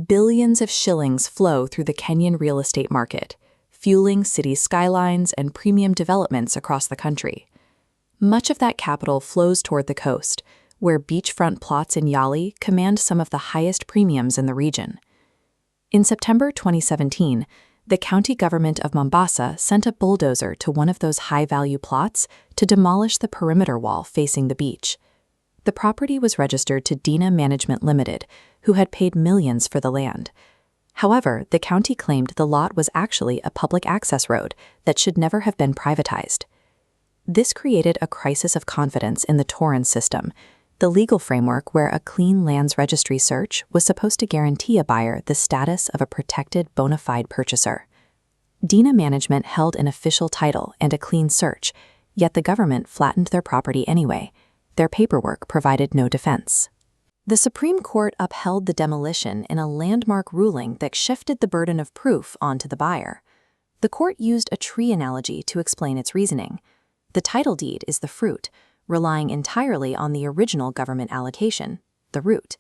Billions of shillings flow through the Kenyan real estate market, fueling city skylines and premium developments across the country. Much of that capital flows toward the coast, where beachfront plots in Nyali command some of the highest premiums in the region. In September 2017, the County Government of Mombasa sent a bulldozer to one of those high-value plots to demolish the perimeter wall facing the beach. The property was registered to Dina Management Ltd, who had paid millions for the land. However, the county claimed the lot was actually a public access road that should never have been privatized. This created a crisis of confidence in the Torrens system, the legal framework where a clean lands registry search was supposed to guarantee a buyer the status of a protected bona fide purchaser. Dina Management held an official title and a clean search, yet the government flattened their property anyway. Their paperwork provided no defense. The Supreme Court upheld the demolition in a landmark ruling that shifted the burden of proof onto the buyer. The court used a tree analogy to explain its reasoning. The title deed is the fruit, relying entirely on the original government allocation, the root.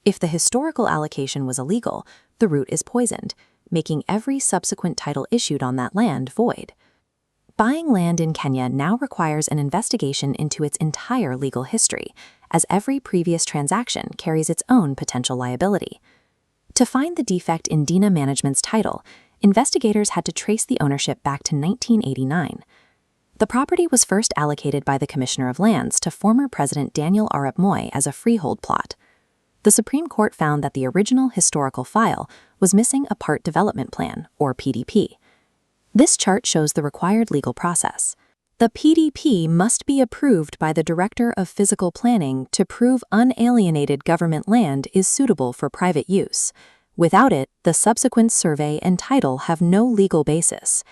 If the historical allocation was illegal, the root is poisoned, making every subsequent title issued on that land void. Buying land in Kenya now requires an investigation into its entire legal history, as every previous transaction carries its own potential liability. To find the defect in Dina Management's title, investigators had to trace the ownership back to 1989. The property was first allocated by the Commissioner of Lands to former President Daniel Arap Moi as a freehold plot. The Supreme Court found that the original historical file was missing a part development plan, or PDP. This chart shows the required legal process. The PDP must be approved by the Director of Physical Planning to prove unalienated government land is suitable for private use. Without it, the subsequent survey and title have no legal basis.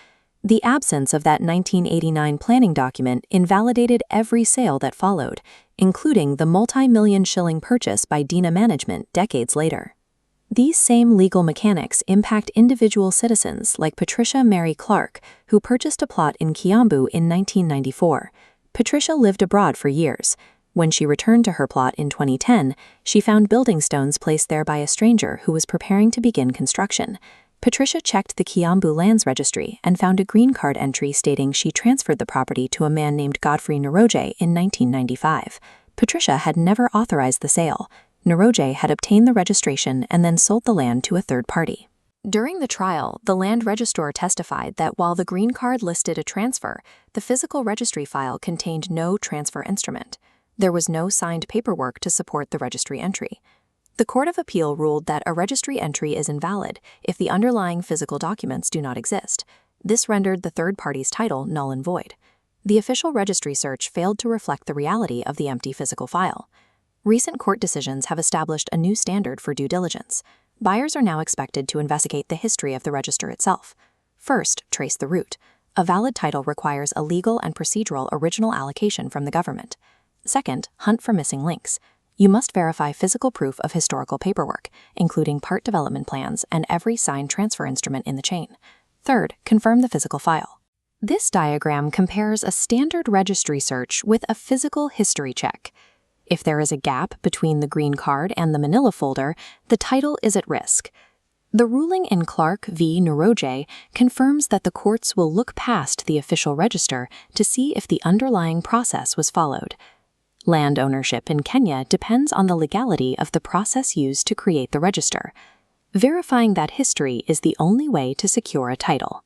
The absence of that 1989 planning document invalidated every sale that followed, including the multi-million shilling purchase by Dina Management decades later. These same legal mechanics impact individual citizens like Patricia Mary Clark, who purchased a plot in Kiambu in 1994. Patricia lived abroad for years. When she returned to her plot in 2010, she found building stones placed there by a stranger who was preparing to begin construction. Patricia checked the Kiambu Lands Registry and found a green card entry stating she transferred the property to a man named Godfrey Njoroge in 1995. Patricia had never authorized the sale. Njoroge had obtained the registration and then sold the land to a third party. During the trial, the land registrar testified that while the green card listed a transfer, the physical registry file contained no transfer instrument. There was no signed paperwork to support the registry entry. The Court of Appeal ruled that a registry entry is invalid if the underlying physical documents do not exist. This rendered the third party's title null and void. The official registry search failed to reflect the reality of the empty physical file. Recent court decisions have established a new standard for due diligence. Buyers are now expected to investigate the history of the register itself. First, trace the root. A valid title requires a legal and procedural original allocation from the government. Second, hunt for missing links. You must verify physical proof of historical paperwork, including part development plans and every signed transfer instrument in the chain. Third, confirm the physical file. This diagram compares a standard registry search with a physical history check. If there is a gap between the green card and the manila folder, the title is at risk. The ruling in Clark v. Njoroge confirms that the courts will look past the official register to see if the underlying process was followed. Land ownership in Kenya depends on the legality of the process used to create the register. Verifying that history is the only way to secure a title.